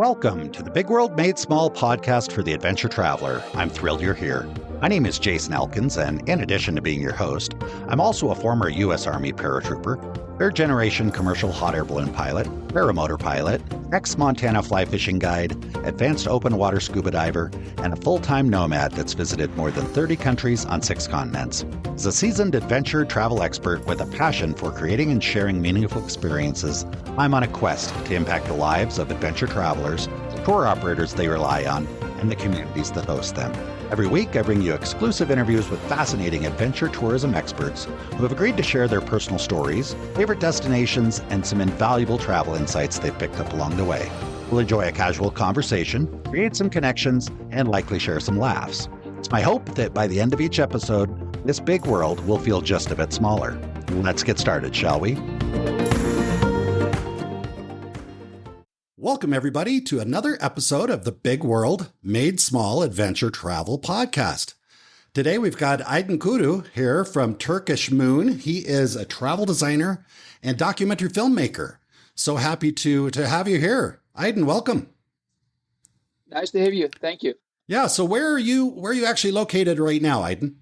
Welcome to the Big World Made Small podcast for the adventure traveler. I'm thrilled you're here. My name is Jason Elkins, and in addition to being your host, I'm also a former U.S. Army paratrooper, third-generation commercial hot air balloon pilot, paramotor pilot, ex-Montana fly fishing guide, advanced open water scuba diver, and a full-time nomad that's visited more than 30 countries on 6 continents. As a seasoned adventure travel expert with a passion for creating and sharing meaningful experiences, I'm on a quest to impact the lives of adventure travelers, the tour operators they rely on, and the communities that host them. Every week, I bring you exclusive interviews with fascinating adventure tourism experts who have agreed to share their personal stories, favorite destinations, and some invaluable travel insights they've picked up along the way. We'll enjoy a casual conversation, create some connections, and likely share some laughs. It's my hope that by the end of each episode, this big world will feel just a bit smaller. Let's get started, shall we? Welcome, everybody, to another episode of the Big World Made Small Adventure Travel Podcast. Today, we've got Aydin Kudu here from Turkishmoon. He is a travel designer and documentary filmmaker. So happy to have you here. Aydin, welcome. Nice to have you. Thank you. Yeah, so where are you actually located right now, Aydin?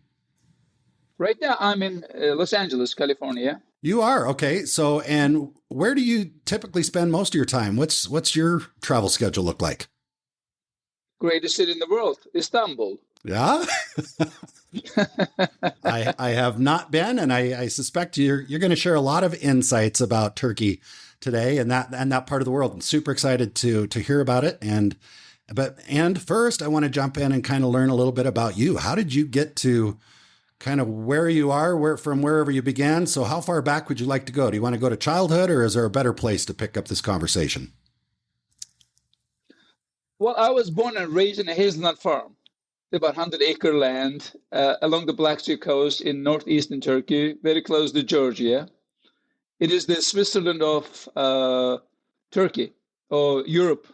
Right now, I'm in Los Angeles, California. You are? Okay. So, and where do you typically spend most of your time? What's your travel schedule look like? Greatest city in the world, Istanbul. Yeah. I have not been, and I suspect you're going to share a lot of insights about Turkey today and that part of the world. I'm super excited to hear about it. And first, I want to jump in and kind of learn a little bit about you. How did you get to kind of where you are, from wherever you began? So how far back would you like to go? Do you want to go to childhood, or is there a better place to pick up this conversation? Well, I was born and raised in a hazelnut farm, about 100-acre land along the Black Sea coast in northeastern Turkey, very close to Georgia. It is the Switzerland of Turkey, or Europe.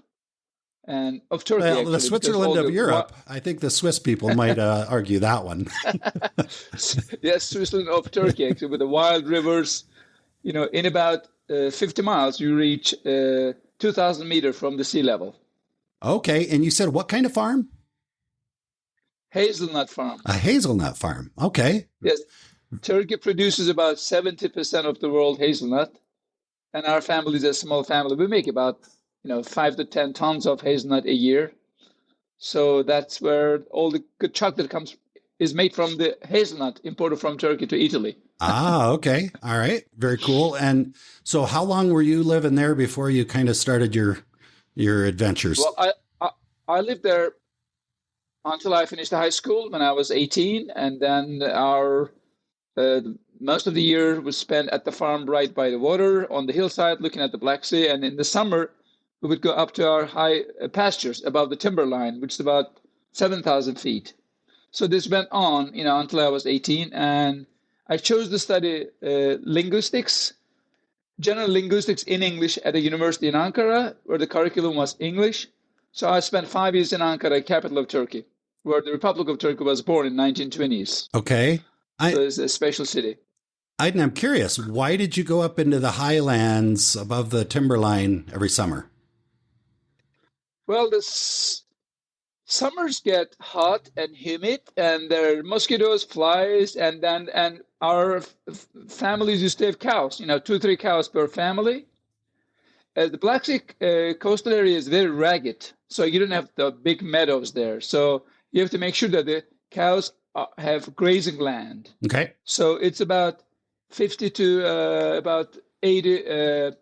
And of Turkey, well, actually, the Switzerland of Europe. I think the Swiss people might argue that one. Yes, Switzerland of Turkey, actually, with the wild rivers. You know, in about 50 miles, you reach 2,000 meters from the sea level. Okay, and you said what kind of farm? Hazelnut farm. A hazelnut farm. Okay. Yes, Turkey produces about 70% of the world hazelnut, and our family is a small family. We make about 5 to 10 tons of hazelnut a year. So that's where all the good chocolate is made from the hazelnut imported from Turkey to Italy. Okay. All right. Very cool. And so how long were you living there before you kind of started your adventures? Well, I lived there until I finished high school when I was 18. And then our most of the year was spent at the farm right by the water on the hillside looking at the Black Sea. And in the summer, we would go up to our high pastures above the timberline, which is about 7,000 feet. So this went on, until I was 18. And I chose to study linguistics, general linguistics in English at a university in Ankara, where the curriculum was English. So I spent 5 years in Ankara, capital of Turkey, where the Republic of Turkey was born in 1920s. Okay. So it's a special city. I'm curious, why did you go up into the highlands above the timberline every summer? Well, the summers get hot and humid, and there are mosquitoes, flies, and our families used to have cows. 2, 3 cows per family. The Black Sea coastal area is very rugged, so you don't have the big meadows there. So you have to make sure that the cows have grazing land. Okay. So it's about 50 to about 80,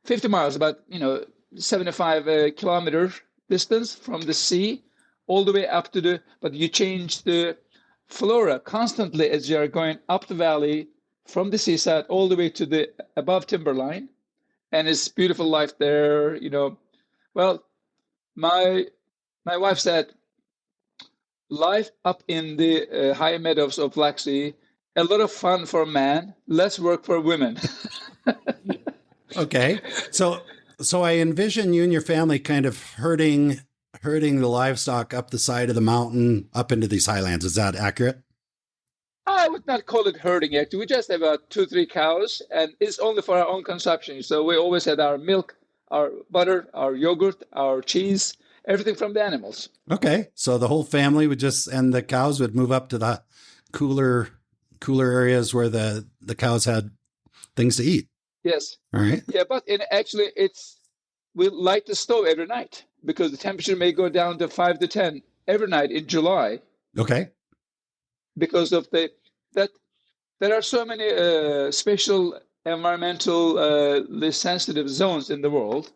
50 miles, about 75 kilometers distance from the sea all the way up to but you change the flora constantly as you are going up the valley from the seaside all the way to the above timberline, and it's beautiful life there. Well, my wife said life up in the high meadows of Black Sea, a lot of fun for man, less work for women. Okay. So I envision you and your family kind of herding the livestock up the side of the mountain, up into these highlands. Is that accurate? I would not call it herding, actually. We just have about 2, 3 cows, and it's only for our own consumption. So we always had our milk our butter, our yogurt, our cheese, everything from the animals. Okay. So the whole family would and the cows would move up to the cooler areas where the cows had things to eat. Yes. All right. Yeah, but actually we light the stove every night because the temperature may go down to 5 to 10 every night in July. Okay. Because of that there are so many special environmental sensitive zones in the world,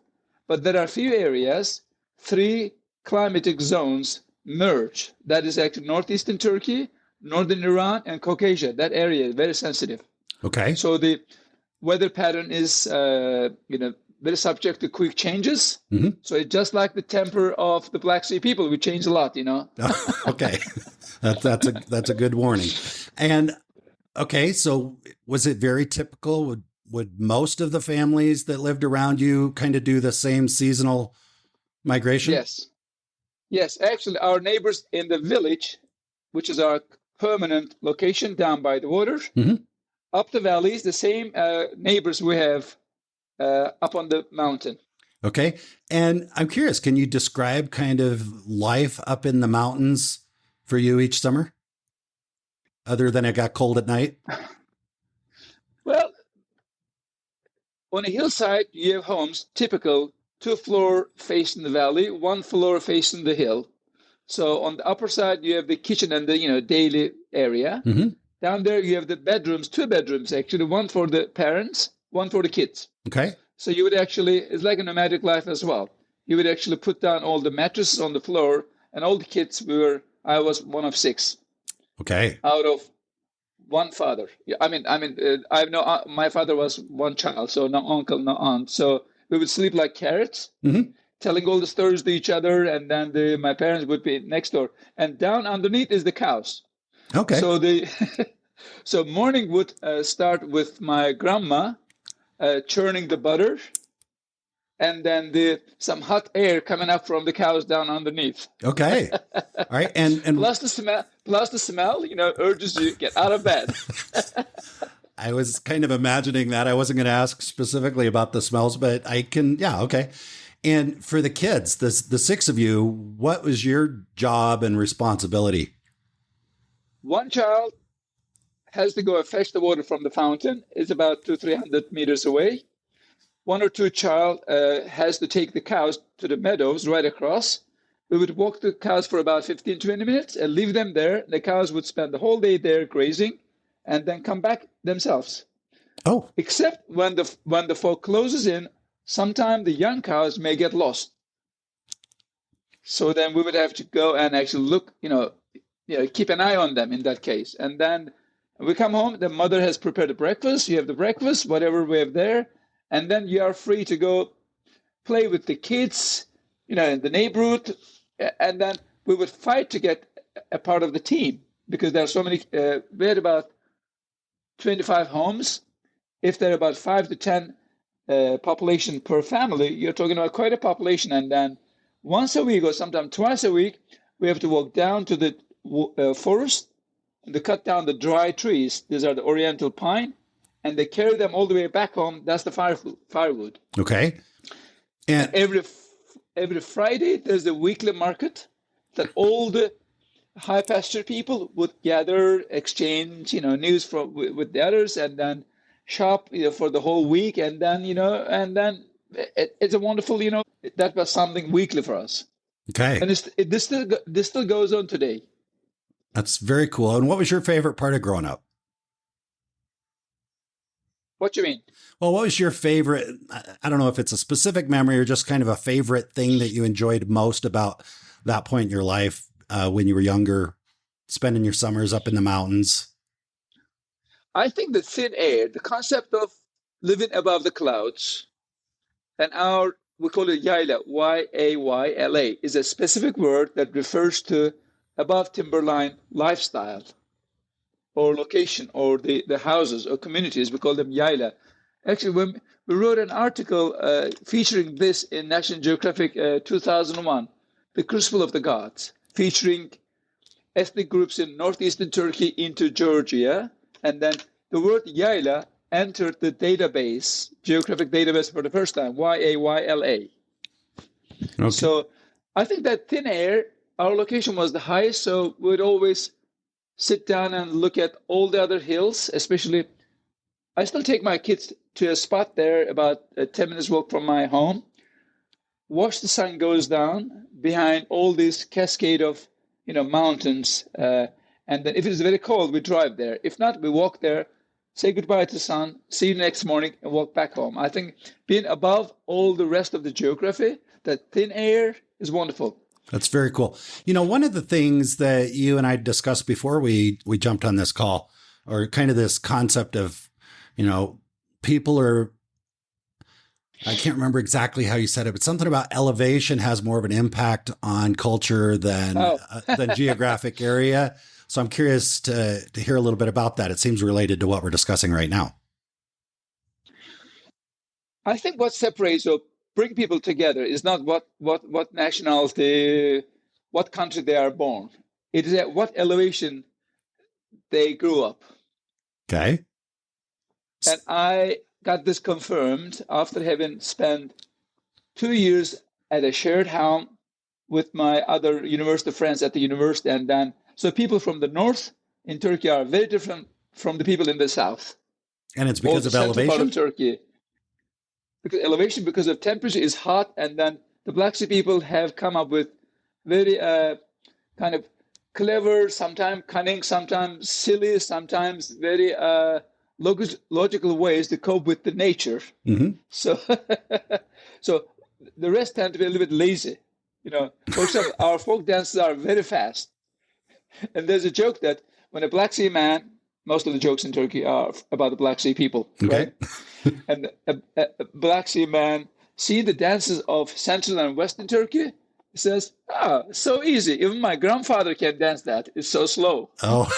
but there are few areas, 3 climatic zones merge. That is actually northeastern Turkey, northern Iran, and Caucasia. That area is very sensitive. Okay. So the weather pattern is very subject to quick changes. Mm-hmm. So it's just like the temper of the Black Sea people. We change a lot, Okay. That's a good warning. And okay, so was it very typical? Would most of the families that lived around you kind of do the same seasonal migration? Yes. Actually, our neighbors in the village, which is our permanent location down by the water, mm-hmm. up the valleys, the same neighbors we have up on the mountain. Okay. And I'm curious, can you describe kind of life up in the mountains for you each summer? Other than it got cold at night? Well, on a hillside, you have homes, typical 2-floor facing the valley, 1 floor facing the hill. So on the upper side, you have the kitchen and the daily area. Mm-hmm. Down there, you have the bedrooms, 2 bedrooms actually, 1 for the parents, 1 for the kids. Okay. So you would actually, it's like a nomadic life as well. You would actually put down all the mattresses on the floor, and all the kids I was one of 6. Okay. Out of 1 father. My father was 1 child, so no uncle, no aunt. So we would sleep like carrots, mm-hmm. telling all the stories to each other, and then my parents would be next door. And down underneath is the cows. Okay. So morning would start with my grandma churning the butter, and then some hot air coming up from the cows down underneath. Okay. All right. And plus the smell, urges you to get out of bed. I was kind of imagining that. I wasn't going to ask specifically about the smells, but I can. Yeah. Okay. And for the kids, the 6 of you, what was your job and responsibility? 1 child has to go and fetch the water from the fountain. It's about 200-300 meters away. 1 or 2 child has to take the cows to the meadows right across. We would walk the cows for about 15-20 minutes and leave them there. The cows would spend the whole day there grazing and then come back themselves. Oh. Except when the fog closes in, sometimes the young cows may get lost. So then we would have to go and actually look, keep an eye on them in that case. And then we come home, the mother has prepared the breakfast. You have the breakfast, whatever we have there. And then you are free to go play with the kids, in the neighborhood. And then we would fight to get a part of the team because there are so many. We had about 25 homes. If there are about 5 to 10 population per family, you're talking about quite a population. And then once a week or sometimes twice a week, we have to walk down to the forest and to cut down the dry trees. These are the oriental pine. And they carry them all the way back home. That's the firewood. Okay. And every Friday, there's a weekly market that all the high pasture people would gather, exchange, news with the others, and then shop, for the whole week. And then, it's a wonderful, that was something weekly for us. Okay. And this still goes on today. That's very cool. And what was your favorite part of growing up? What do you mean? Well, what was your favorite? I don't know if it's a specific memory or just kind of a favorite thing that you enjoyed most about that point in your life when you were younger, spending your summers up in the mountains. I think the thin air, the concept of living above the clouds, and we call it yayla, Y-A-Y-L-A, is a specific word that refers to above timberline lifestyle, or location, or the houses or communities. We call them yayla. Actually, when we wrote an article featuring this in National Geographic 2001, The Crucible of the Gods, featuring ethnic groups in northeastern Turkey into Georgia. And then the word yayla entered the database, geographic database for the first time, YAYLA. Okay. So I think that thin air, our location was the highest, so we'd always sit down and look at all the other hills, especially. I still take my kids to a spot there about a 10 minutes walk from my home, watch the sun goes down behind all this cascade of mountains, and then if it is very cold, we drive there. If not, we walk there, say goodbye to the sun, see you next morning, and walk back home. I think being above all the rest of the geography, that thin air is wonderful. That's very cool. One of the things that you and I discussed before we jumped on this call, or kind of this concept of, people are, I can't remember exactly how you said it, but something about elevation has more of an impact on culture than geographic area. So I'm curious to hear a little bit about that. It seems related to what we're discussing right now. I think what separates or bring people together is not what nationality, what country they are born. It is at what elevation they grew up. Okay. And I got this confirmed after having spent 2 years at a shared home with my other university friends at the university. And then, so people from the north in Turkey are very different from the people in the south. And it's because of elevation? Part of Turkey. Because elevation, because of temperature, is hot. And then the Black Sea people have come up with very kind of clever, sometimes cunning, sometimes silly, sometimes very logical ways to cope with the nature. Mm-hmm. So the rest tend to be a little bit lazy. For example, our folk dances are very fast. And there's a joke that when a Black Sea man, most of the jokes in Turkey are about the Black Sea people, okay, right? And a Black Sea man see the dances of Central and Western Turkey, he says, so easy. Even my grandfather can dance that. It's so slow. Oh.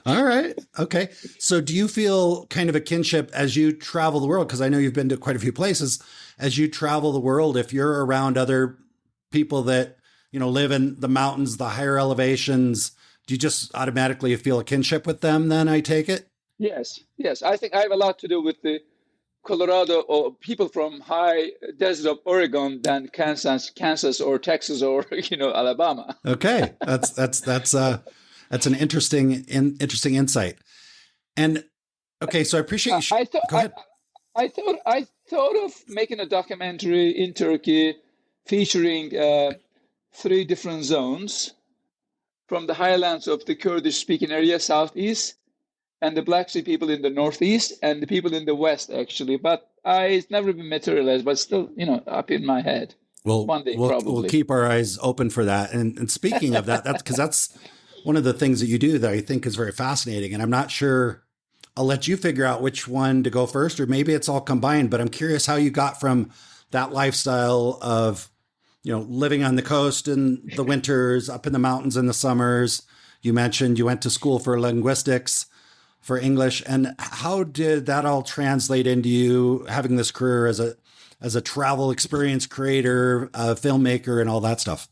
All right. Okay. So do you feel kind of a kinship as you travel the world? Because I know you've been to quite a few places. As you travel the world, if you're around other people that, live in the mountains, the higher elevations, do you just automatically feel a kinship with them then, I take it? Yes. I think I have a lot to do with the Colorado or people from high desert of Oregon than Kansas or Texas or Alabama. Okay, that's an interesting insight. And okay, so I appreciate you. Go ahead. I thought of making a documentary in Turkey featuring 3 different zones, from the highlands of the Kurdish-speaking area southeast, and the Black Sea people in the northeast, and the people in the west, actually. But it's never been materialized, but still, up in my head. Well, one day, probably. We'll keep our eyes open for that. And speaking of that, that's one of the things that you do that I think is very fascinating. And I'm not sure, I'll let you figure out which one to go first, or maybe it's all combined, but I'm curious how you got from that lifestyle of, living on the coast in the winters, up in the mountains in the summers. You mentioned you went to school for linguistics, for English. And how did that all translate into you having this career as a travel experience creator, a filmmaker, and all that stuff?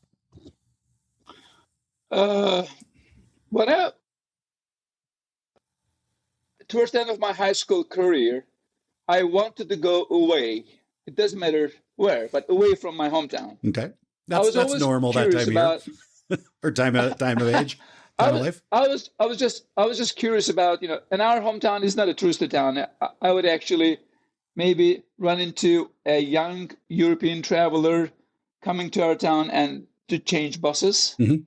Towards the end of my high school career, I wanted to go away. It doesn't matter where, but away from my hometown. Okay. That's normal that time of year. Or time of age. I was just curious about, and our hometown is not a touristy town. I would actually maybe run into a young European traveler coming to our town and to change buses. Mm-hmm.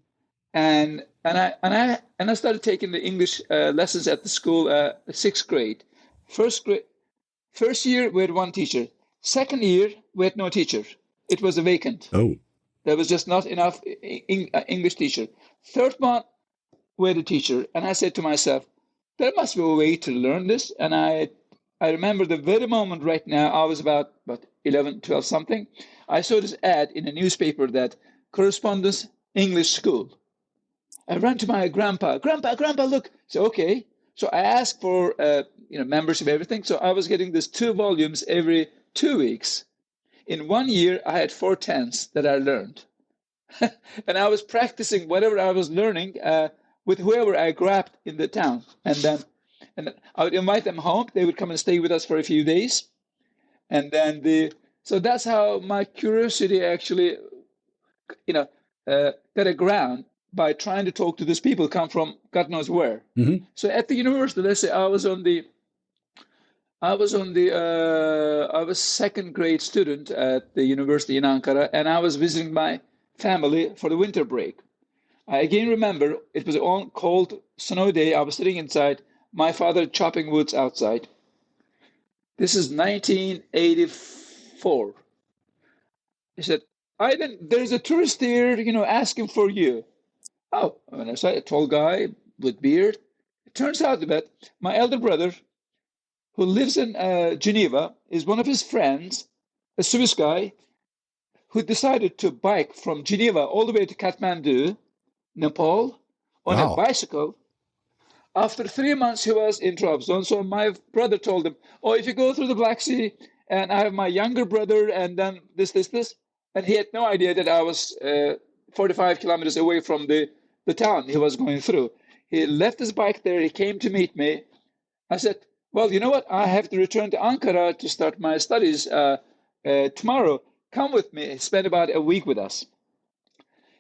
And I started taking the English lessons at the school, 6th grade. First year we had 1 teacher. Second year we had no teacher. It was a vacant. Oh. There was just not enough English teacher. Third month we had a teacher, and I said to myself, there must be a way to learn this. And I remember the very moment right now, I was about 11, 12 something. I saw this ad in a newspaper that correspondence English school. I ran to my grandpa, look. So, okay. So I asked for, membership, everything. So I was getting this 2 volumes every 2 weeks. In 1 year, I had 4 tenths that I learned. And I was practicing whatever I was learning with whoever I grabbed in the town. And then And I would invite them home. They would come and stay with us for a few days. And then so that's how my curiosity actually, got a ground by trying to talk to these people come from God knows where. Mm-hmm. So at the university, let's say I was second grade student at the university in Ankara, and I was visiting my family for the winter break. I again remember it was on cold, snowy day. I was sitting inside, my father chopping woods outside. This is 1984. He said, Aydın, there's a tourist here, asking for you. Oh, and I saw a tall guy with beard. It turns out that my elder brother, who lives in Geneva, is one of his friends, a Swiss guy, who decided to bike from Geneva all the way to Kathmandu, Nepal, on a bicycle. After 3 months, he was in Trabzon. So my brother told him, oh, if you go through the Black Sea, and I have my younger brother, and then this. And he had no idea that I was 45 kilometers away from the town he was going through. He left his bike there. He came to meet me. I said, well, you know what? I have to return to Ankara to start my studies tomorrow. Come with me. He spent about a week with us.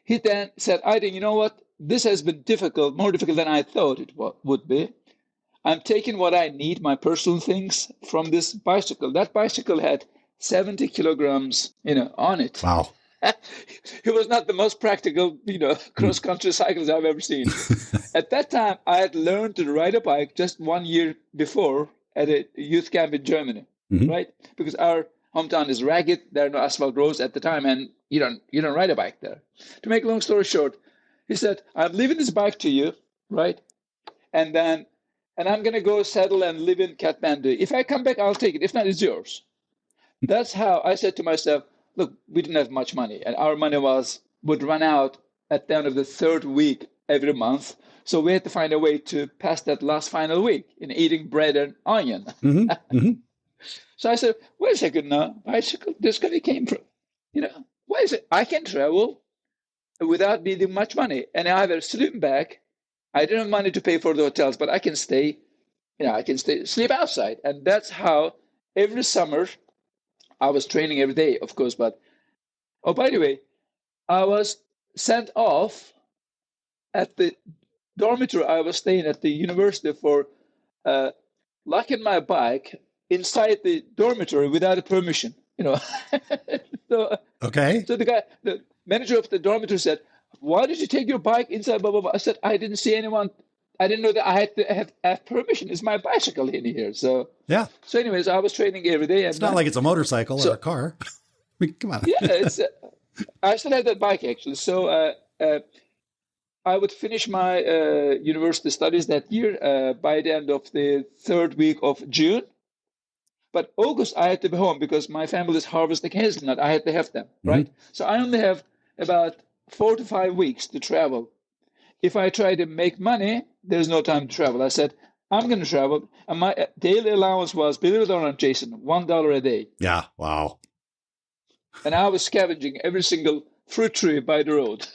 He then said, Aydin, you know what? This has been difficult, more difficult than I thought it would be. I'm taking what I need, my personal things, from this bicycle. That bicycle had 70 kilograms, on it. Wow. It was not the most practical, cross-country cycles I've ever seen. At that time, I had learned to ride a bike just 1 year before at a youth camp in Germany, right? Because our hometown is ragged. There are no asphalt roads at the time, and you don't ride a bike there. To make a long story short, he said, I'm leaving this bike to you, right? And I'm going to go settle and live in Kathmandu. If I come back, I'll take it. If not, it's yours. That's how I said to myself, look, we didn't have much money, and our money would run out at the end of the third week every month. So we had to find a way to pass that last final week in eating bread and onion. So I said, wait a second now, bicycle, this guy came from, why is it? I can travel without needing much money. And I have a sleeping bag. I didn't have money to pay for the hotels, but I can stay, sleep outside. And that's how every summer, I was training every day, of course, but, oh, by the way, I was sent off at the dormitory I was staying at the university for locking my bike inside the dormitory without a permission, So, okay. So the manager of the dormitory said, why did you take your bike inside, blah, blah, blah? I said, I didn't see anyone. I didn't know that I had to have permission. It's my bicycle in here. So, yeah. So anyways, I was training every day. And it's not like it's a motorcycle or a car. I mean, come on. Yeah, I still have that bike, actually. So I would finish my university studies that year by the end of the third week of June. But August, I had to be home because my family is harvesting hazelnut. I had to have them, right? So I only have about 4 to 5 weeks to travel. If I try to make money, there's no time to travel. I said, I'm going to travel. And my daily allowance was, believe it or not, Jason, $1 a day. Yeah, wow. And I was scavenging every single fruit tree by the road.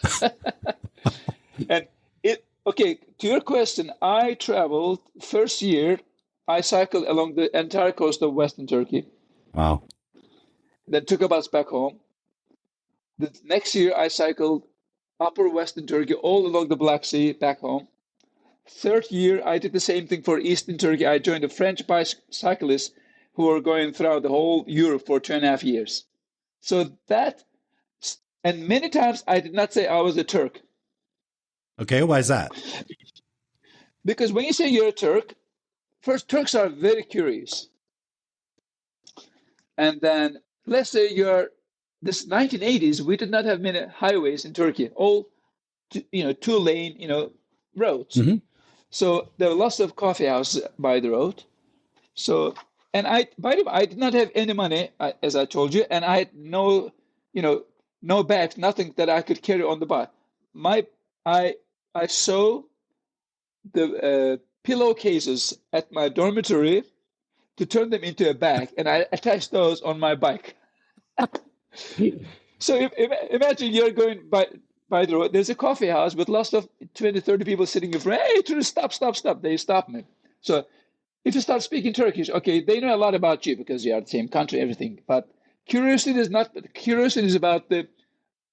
And to your question, I traveled first year, I cycled along the entire coast of Western Turkey. Wow. Then took a bus back home. The next year, I cycled upper Western Turkey, all along the Black Sea, back home. Third year, I did the same thing for Eastern Turkey. I joined the French bicyclists who were going throughout the whole Europe for 2.5 years. So and many times I did not say I was a Turk. Okay, why is that? Because when you say you're a Turk, first, Turks are very curious. And then, let's say this 1980s, we did not have many highways in Turkey, all, 2-lane, roads. So there were lots of coffee houses by the road. So, and by the way, I did not have any money, as I told you, and I had no bags, nothing that I could carry on the bike. I sew the pillowcases at my dormitory to turn them into a bag, and I attached those on my bike. So imagine you're going by the road. There's a coffee house with lots of 20, 30 people sitting in front. Hey, tourists, stop. They stop me. So if you start speaking Turkish, okay, they know a lot about you because you are the same country, everything. But curiosity is not. Curiosity is about the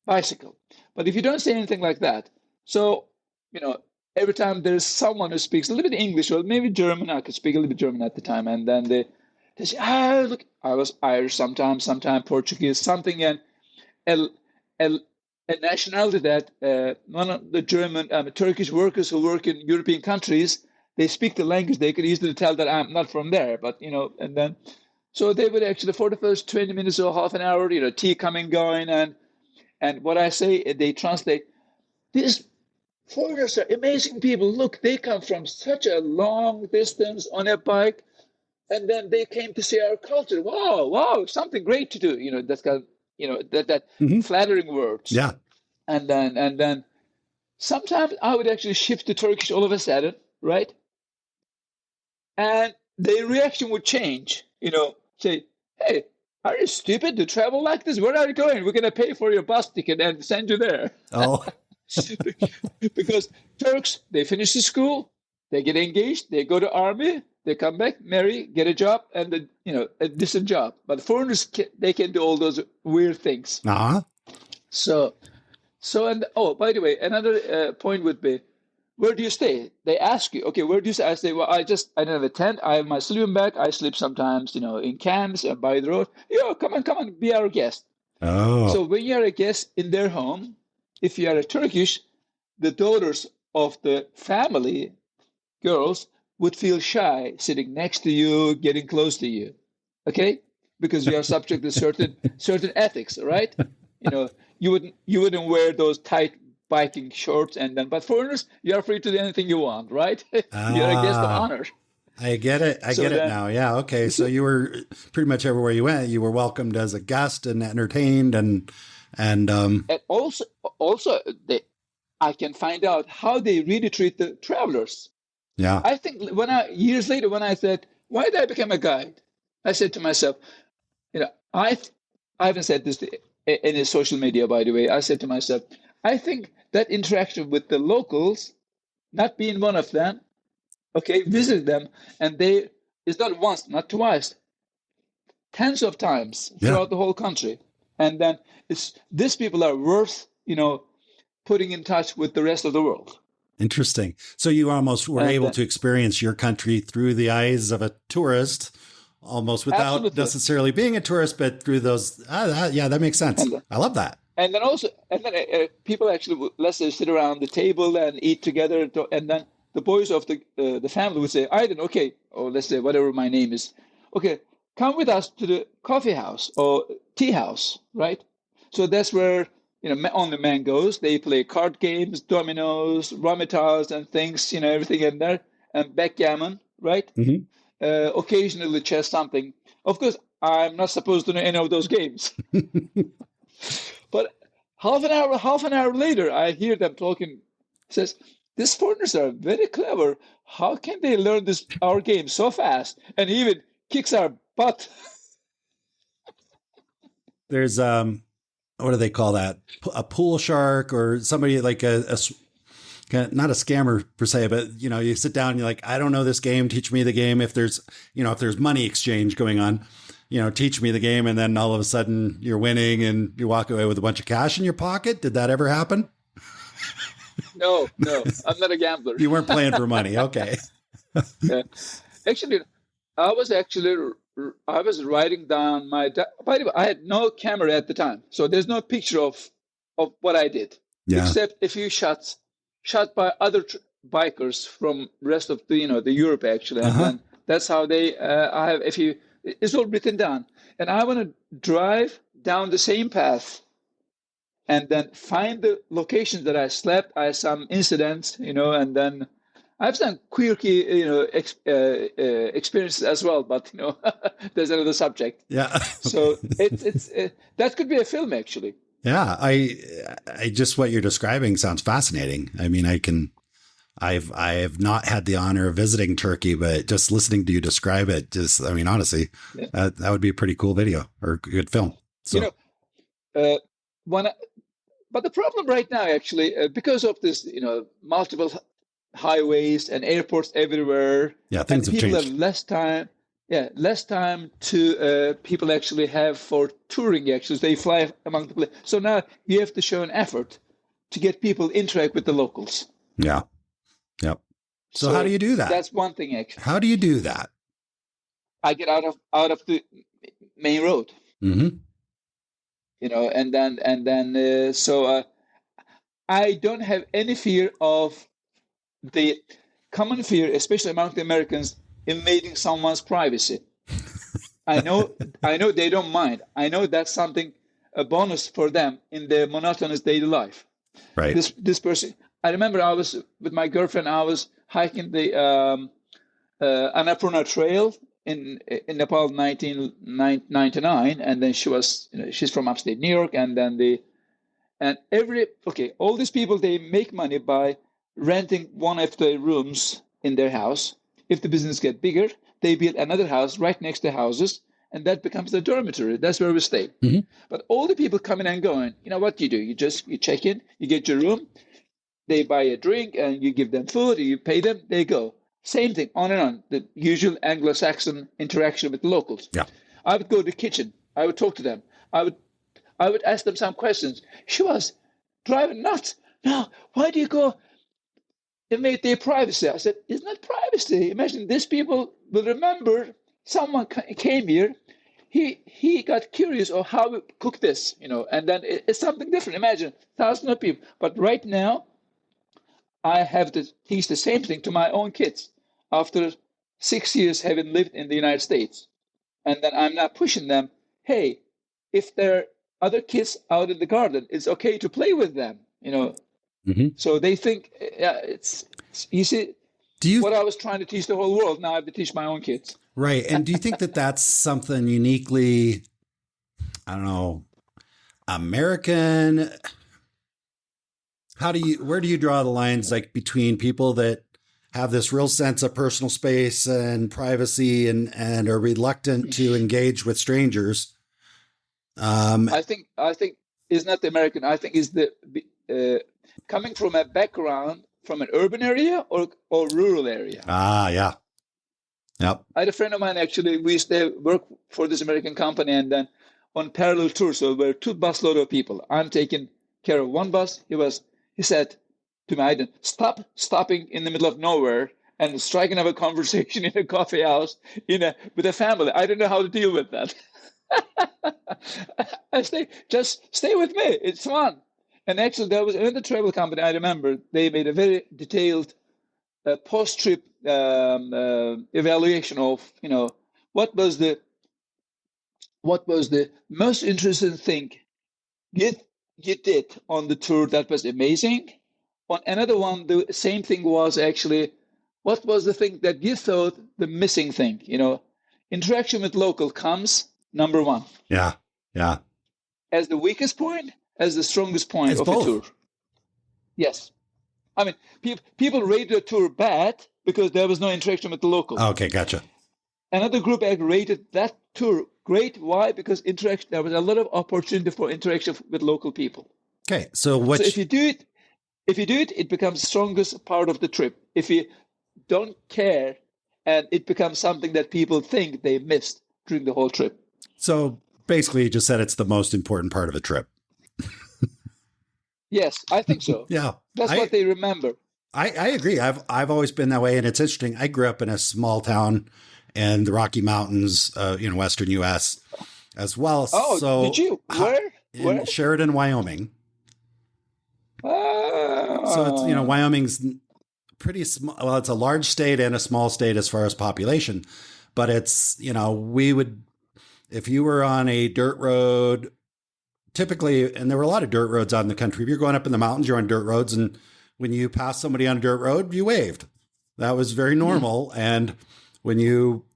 bicycle. But if you don't say anything like that, so every time there's someone who speaks a little bit English or maybe German, I could speak a little bit German at the time, and then they say, look, I was Irish sometimes Portuguese, something, and a nationality that one of the German, Turkish workers who work in European countries, they speak the language. They could easily tell that I'm not from there, but and then so they would actually for the first 20 minutes or half an hour, tea coming going, and what I say, they translate. These foreigners are amazing people. Look, they come from such a long distance on a bike, and then they came to see our culture. Wow, something great to do. That's kind of, that flattering words. Yeah. And then sometimes I would actually shift to Turkish all of a sudden, right? And their reaction would change. Say, hey, are you stupid to travel like this? Where are you going? We're going to pay for your bus ticket and send you there. Oh. Because Turks, they finish the school, they get engaged, they go to army, they come back, marry, get a job, and a decent job. But foreigners, they can do all those weird things. Uh-huh. So, and by the way, another point would be, where do you stay? They ask you, okay, where do you stay? I say, well, I don't have a tent. I have my sleeping bag. I sleep sometimes, in camps and by the road. Come on, be our guest. Oh. So when you're a guest in their home, if you are a Turkish, the daughters of the family, girls, would feel shy sitting next to you, getting close to you, okay? Because you are subject to certain ethics, right? You wouldn't wear those tight biking shorts, but foreigners, you are free to do anything you want, right? You're a guest of honor. I get it. I get it now. Yeah. Okay. So you were pretty much everywhere you went. You were welcomed as a guest and entertained, and also I can find out how they really treat the travelers. Yeah. I think years later when I said, why did I become a guide? I said to myself, I haven't said this to any social media, by the way. I said to myself, I think that interaction with the locals, not being one of them, okay, visit them, and it's not once, not twice, tens of times throughout the whole country. And then these people are worth, putting in touch with the rest of the world. Interesting. So you almost were able to experience your country through the eyes of a tourist, almost without necessarily being a tourist, but through those. That makes sense. I love that. And then people actually, let's say, sit around the table and eat together. And then the boys of the family would say, Aydın, okay, or let's say whatever my name is, okay, come with us to the coffee house or tea house, right? So that's where only man goes. They play card games, dominoes, rummy-toss, and things, everything in there, and backgammon, right? Mm-hmm. Occasionally chess, something. Of course, I'm not supposed to know any of those games. But half an hour later, I hear them talking. Says, these foreigners are very clever. How can they learn our game so fast? And he even kicks our butt. There's what do they call that? A pool shark, or somebody like a not a scammer per se, but you sit down and you're like, I don't know this game. Teach me the game. If there's money exchange going on, teach me the game. And then all of a sudden you're winning and you walk away with a bunch of cash in your pocket. Did that ever happen? No, I'm not a gambler. You weren't playing for money. Okay. Yeah. Actually, I was writing down by the way, I had no camera at the time, so there's no picture of what I did, except a few shots shot by other bikers from rest of the Europe actually, and then that's how they. I have it's all written down, and I want to drive down the same path, and then find the locations that I slept. I had some incidents, and then. I've some quirky, experiences as well, but there's another subject. Yeah. So it's that could be a film actually. Yeah, I just what you're describing sounds fascinating. I mean, I have not had the honor of visiting Turkey, but just listening to you describe it, honestly, that would be a pretty cool video or a good film. So. But the problem right now, actually, because of this, multiple highways and airports everywhere. Yeah, things and have people changed. have less time. Yeah, less time to people actually have for touring. Actually, they fly among the places. So now you have to show an effort to get people interact with the locals. Yeah. Yep. So how do you do that? That's one thing. Actually, How do you do that? I get out of the main road. Mm-hmm. And then I don't have any fear of the common fear, especially among the Americans, invading someone's privacy. I know they don't mind. I know that's something, a bonus for them in their monotonous daily life. Right. This person, I remember I was with my girlfriend. I was hiking the Annapurna Trail in Nepal, 1999, and then she's from upstate New York, and then all these people, they make money by renting one of the rooms in their house. If the business get bigger, they build another house right next to houses, and that becomes the dormitory. That's where we stay. Mm-hmm. But all the people coming and going, what do? You check in, you get your room, they buy a drink, and you give them food, you pay them, they go. Same thing, on and on. The usual Anglo-Saxon interaction with the locals. Yeah. I would go to the kitchen. I would talk to them. I would ask them some questions. She was driving nuts. Now, why do you go invade their privacy? I said, it's not privacy. Imagine these people will remember someone came here. He got curious of how we cook this, and then it's something different. Imagine thousands of people. But right now, I have to teach the same thing to my own kids after 6 years having lived in the United States. And then I'm not pushing them, hey, if there are other kids out in the garden, it's okay to play with them, Mm-hmm. So they think, it's you see, what I was trying to teach the whole world, now I have to teach my own kids. Right. And do you think that that's something uniquely, I don't know, American? Where do you draw the lines, like between people that have this real sense of personal space and privacy and are reluctant to engage with strangers? I think is not the American. I think is the coming from a background from an urban area or rural area. Yeah. Yep. I had a friend of mine, actually, we used to work for this American company, and then on parallel tours, so we're 2 busload of people. I'm taking care of one bus. He said to me, Aydın, stop stopping in the middle of nowhere and striking up a conversation in a coffee house with a family. I don't know how to deal with that. I say, just stay with me. It's fun. And actually, there was another travel company, I remember, they made a very detailed post-trip evaluation of, what was the most interesting thing you did on the tour that was amazing. On another one, the same thing was actually, what was the thing that you thought the missing thing? Interaction with local comes number 1. Yeah. Yeah. As the weakest point, as the strongest point of both. the tour. Yes. I mean, people rated the tour bad because there was no interaction with the locals. Okay, gotcha. Another group rated that tour great. Why? Because there was a lot of opportunity for interaction with local people. Okay, so if you do it, it becomes the strongest part of the trip. If you don't care, and it becomes something that people think they missed during the whole trip. So basically, you just said it's the most important part of a trip. Yes, I think so. Yeah, that's what they remember. I agree. I've always been that way, and it's interesting. I grew up in a small town in the Rocky Mountains, Western U.S. as well. Oh, so did you? Where? In Sheridan, Wyoming. So it's Wyoming's pretty small. Well, it's a large state and a small state as far as population, but it's we would, if you were on a dirt road. Typically, and there were a lot of dirt roads out in the country. If you're going up in the mountains, you're on dirt roads. And when you pass somebody on a dirt road, you waved. That was very normal. Mm-hmm. And when you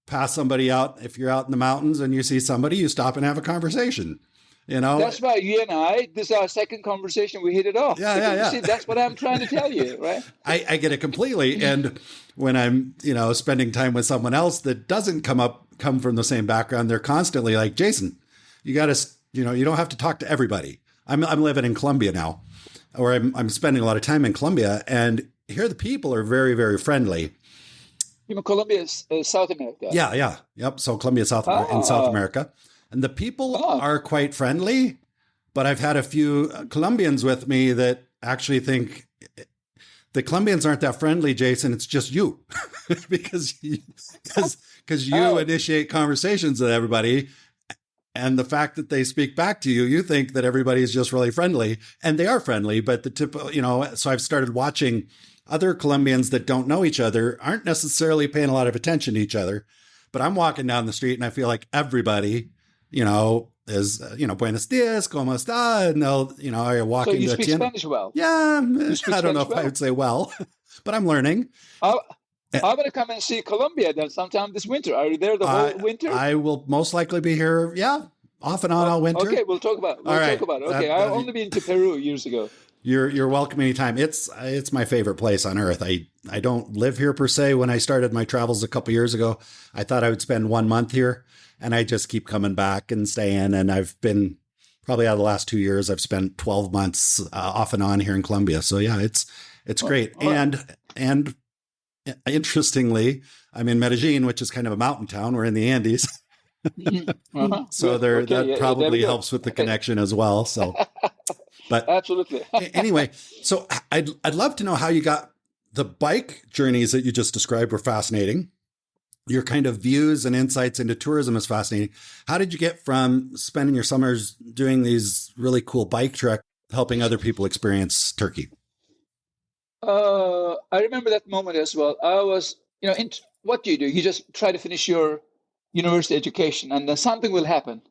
pass somebody out, if you're out in the mountains and you see somebody, you stop and have a conversation. That's right. You and I, this is our second conversation. We hit it off. Yeah. See, that's what I'm trying to tell you, right? I get it completely. And when I'm, spending time with someone else that doesn't come from the same background, they're constantly like, Jason, you got to, you don't have to talk to everybody. I'm living in Colombia now, or I'm spending a lot of time in Colombia, and here the people are very, very friendly. You mean Colombia is South America? Yeah. Yep. So Colombia, in South America. And the people are quite friendly, but I've had a few Colombians with me that actually think the Colombians aren't that friendly, Jason. It's just you because you initiate conversations with everybody. And the fact that they speak back to you, you think that everybody is just really friendly, and they are friendly. But so I've started watching other Colombians that don't know each other, aren't necessarily paying a lot of attention to each other. But I'm walking down the street and I feel like everybody, is, buenos dias, ¿cómo está? And they'll, are walking. So you speak Spanish well? Yeah. I don't know if I would say well, but I'm learning. I'm going to come and see Colombia then sometime this winter. Are you there the whole winter? I will most likely be here. Yeah. Off and on all winter. Okay. We'll talk about it. Okay. I've only been to Peru years ago. You're welcome anytime. It's my favorite place on earth. I don't live here per se. When I started my travels a couple years ago, I thought I would spend 1 month here, and I just keep coming back and staying. And I've been probably out of the last 2 years, I've spent 12 months off and on here in Colombia. So yeah, it's great. And interestingly, I'm in Medellin, which is kind of a mountain town. We're in the Andes. So that probably helps with the connection as well. So, but absolutely. Anyway, so I'd love to know how you got the bike journeys that you just described were fascinating. Your kind of views and insights into tourism is fascinating. How did you get from spending your summers doing these really cool bike treks, helping other people experience Turkey? I remember that moment as well. I was, what do? You just try to finish your university education, and then something will happen,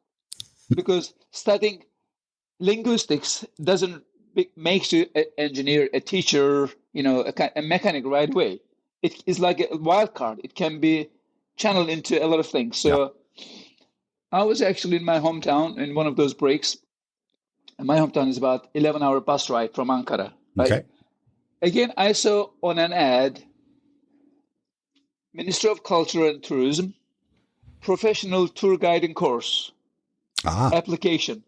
because studying linguistics doesn't makes you an engineer, a teacher, a mechanic right away. It is like a wild card. It can be channeled into a lot of things. So I was actually in my hometown in one of those breaks. And my hometown is about 11-hour bus ride from Ankara. Right? Okay. Again, I saw on an ad, Ministry of Culture and Tourism, professional tour guiding course application.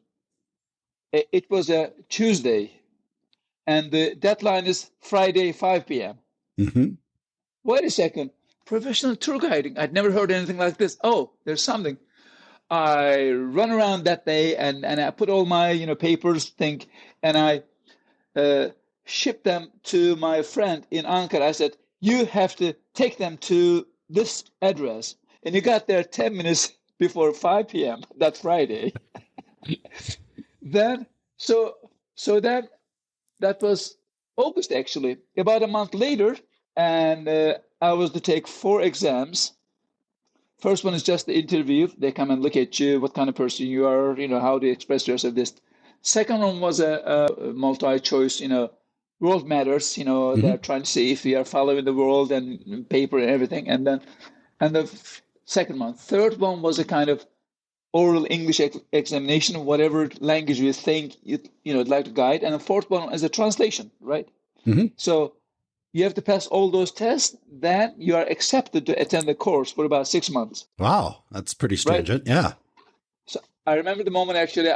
It was a Tuesday, and the deadline is Friday, 5 p.m. Mm-hmm. Wait a second. Professional tour guiding. I'd never heard anything like this. Oh, there's something. I run around that day and I put all my papers, and I shipped them to my friend in Ankara. I said, you have to take them to this address. And you got there 10 minutes before 5 p.m. that Friday. Then, that was August, actually. About a month later, and I was to take 4 exams. First one is just the interview. They come and look at you, what kind of person you are, how do you express yourself. This. Second one was a multi-choice, world matters. They're trying to see if you are following the world and paper and everything. And the second one. Third one was a kind of oral English examination, whatever language you think you'd like to guide. And the fourth one is a translation, right? Mm-hmm. So you have to pass all those tests. Then you are accepted to attend the course for about 6 months. Wow, that's pretty stringent. Right? Yeah. So I remember the moment actually.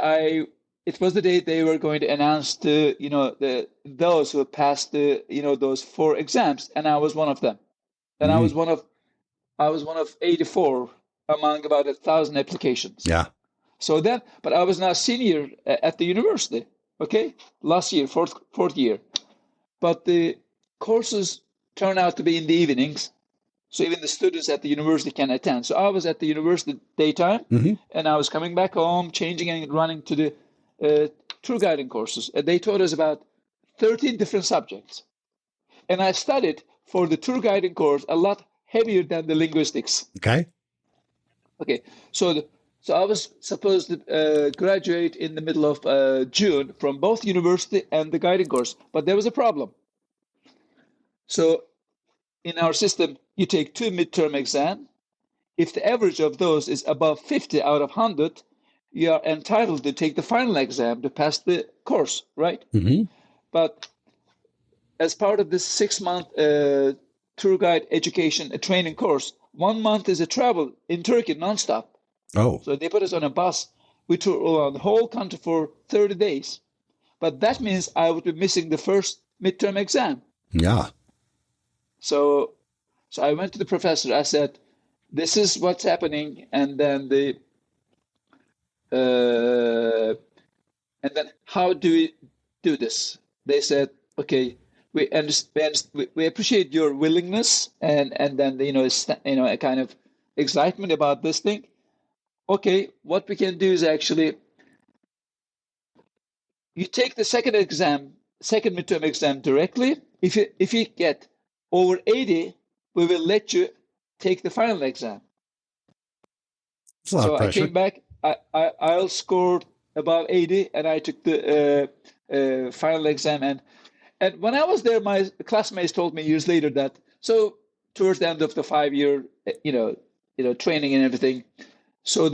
It was the day they were going to announce those who passed those 4 exams, and I was one of them. And I was one of 84 among about 1,000 applications. Yeah. So but I was now senior at the university. Okay, last year, fourth year, but the courses turn out to be in the evenings, so even the students at the university can attend. So I was at the university daytime, and I was coming back home, changing and running to the tour guiding courses. And they taught us about 13 different subjects, and I studied for the tour guiding course a lot heavier than the linguistics. Okay, so I was supposed to graduate in the middle of June from both university and the guiding course, but there was a problem. So in our system, you take 2 midterm exams. If the average of those is above 50 out of 100, you are entitled to take the final exam to pass the course, right? Mm-hmm. But as part of this 6-month tour guide education training course, 1 month is a travel in Turkey nonstop. Oh. So they put us on a bus. We toured around the whole country for 30 days. But that means I would be missing the first midterm exam. Yeah. So I went to the professor. I said, "This is what's happening," and then how do we do this? They said, "Okay, we understand. We appreciate your willingness, and then a kind of excitement about this thing. Okay, what we can do is actually you take the second midterm exam directly. If you get over 80, we will let you take the final exam." It's a lot of So I pressure. came back. I scored above 80, and I took the final exam. And when I was there, my classmates told me years later that towards the end of the 5-year, training and everything, so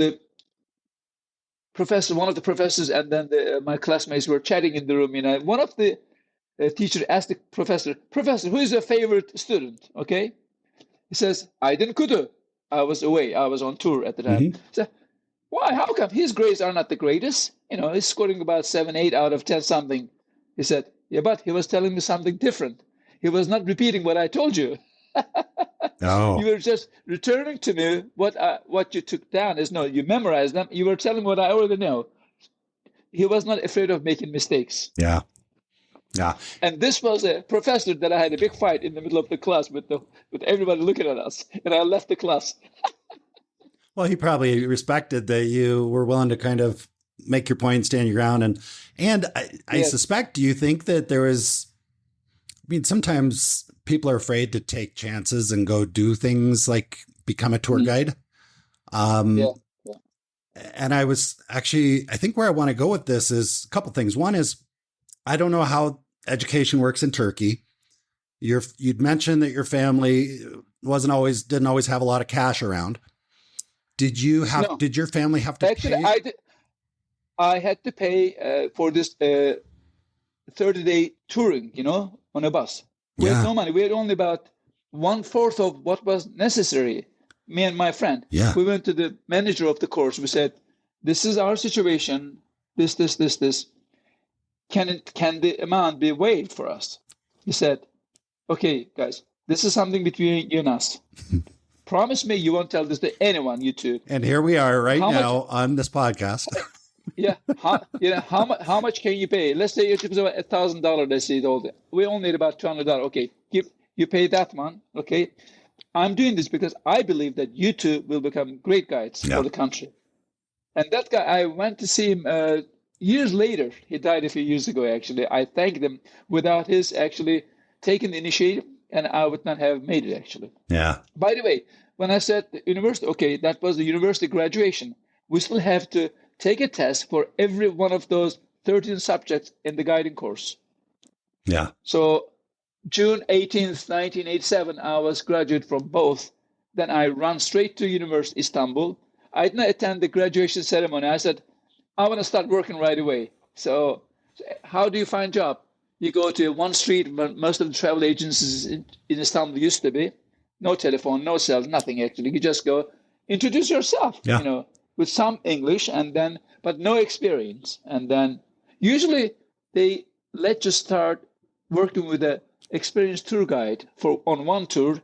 one of the professors, and then my classmates were chatting in the room. One of the teachers asked the professor, "Professor, who is your favorite student?" Okay, he says, "Aydin Kudu." I was away. I was on tour at the time. Mm-hmm. So, why? How come his grades are not the greatest? He's scoring about 7, 8 out of 10 something. He said, "Yeah, but he was telling me something different. He was not repeating what I told you. Oh, You were just returning to me what you took down. You memorized them. You were telling me what I already know." He was not afraid of making mistakes. yeah. Yeah. And this was a professor that I had a big fight in the middle of the class with everybody looking at us, and I left the class. Well, he probably respected that you were willing to kind of make your point, stand your ground. And I suspect, do you think that there was, sometimes people are afraid to take chances and go do things like become a tour guide. And I think where I want to go with this is a couple things. One is, I don't know how education works in Turkey. You'd mentioned that your family didn't always have a lot of cash around. Did your family have to Actually, pay? I had to pay for this 30-day touring, on a bus. We had no money. We had only about 1/4 of what was necessary. Me and my friend. Yeah. We went to the manager of the course. We said, "This is our situation. This. Can the amount be waived for us?" He said, "Okay, guys, this is something between you and us. Promise me you won't tell this to anyone, you two." And here we are now on this podcast. Yeah. How much can you pay? Let's say it was about $1,000. Let's say we only need about $200. Okay, you pay that one. Okay, I'm doing this because I believe that you two will become great guides for the country. And that guy, I went to see him years later. He died a few years ago. Actually, I thanked him. Without his actually taking the initiative, and I would not have made it. Actually. Yeah. By the way, when I said the university, okay, that was the university graduation. We still have to take a test for every one of those 13 subjects in the guiding course. Yeah. So June 18th, 1987, I was graduate from both. Then I ran straight to University Istanbul. I didn't attend the graduation ceremony. I said, I want to start working right away. So how do you find a job? You go to one street, most of the travel agencies in Istanbul used to be. No telephone, no cell, nothing actually. You just go, introduce yourself, with some English, but no experience. And then usually they let you start working with an experienced tour guide on one tour.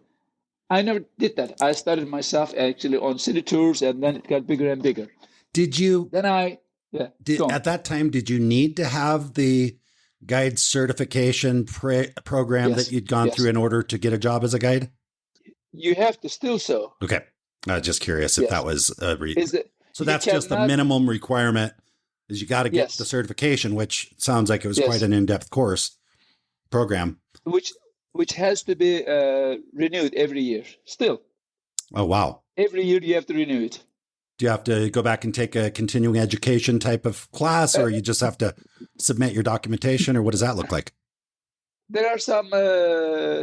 I never did that. I started myself actually on city tours, and then it got bigger and bigger. Did you? Then at that time, did you need to have the guide certification program that you'd gone through in order to get a job as a guide? You have to still so. Okay. I was just curious if that was so that's just the cannot, minimum requirement is you got to get the certification, which sounds like it was quite an in-depth course program. Which has to be renewed every year still. Oh, wow. Every year you have to renew it. Do you have to go back and take a continuing education type of class, or you just have to submit your documentation, or what does that look like? There are some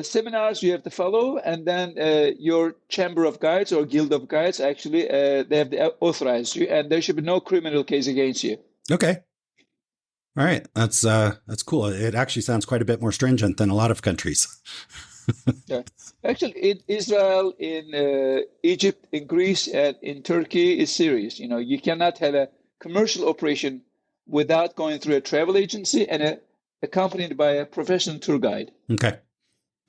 seminars you have to follow, and then your chamber of guides or guild of guides, actually, they have to authorize you, and there should be no criminal case against you. Okay. All right. That's cool. It actually sounds quite a bit more stringent than a lot of countries. Yeah. Actually, in Israel, in Egypt, in Greece, and in Turkey, is serious. You cannot have a commercial operation without going through a travel agency and accompanied by a professional tour guide. Okay.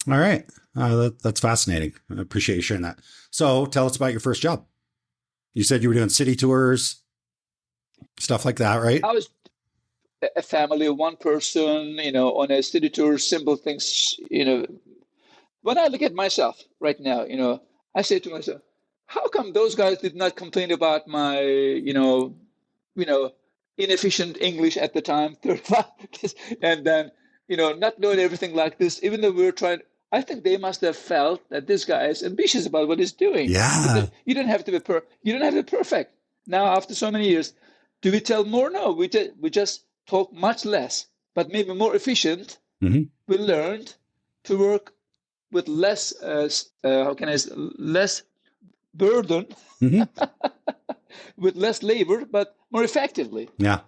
All right. That's fascinating. I appreciate you sharing that. So tell us about your first job. You said you were doing city tours, stuff like that, right? I was a family of one person, on a city tour, simple things. When I look at myself right now, I say to myself, how come those guys did not complain about my, you know, inefficient English at the time, 35, and then, not knowing everything like this, even though we were trying. I think they must have felt that this guy is ambitious about what he's doing. Yeah. Because you don't have to be you don't have to be perfect. Now, after so many years, do we tell more? No, we just talk much less, but maybe more efficient. Mm-hmm. We learned to work with less, how can I say, less burden, Mm-hmm. with less labor, but more effectively. Yeah.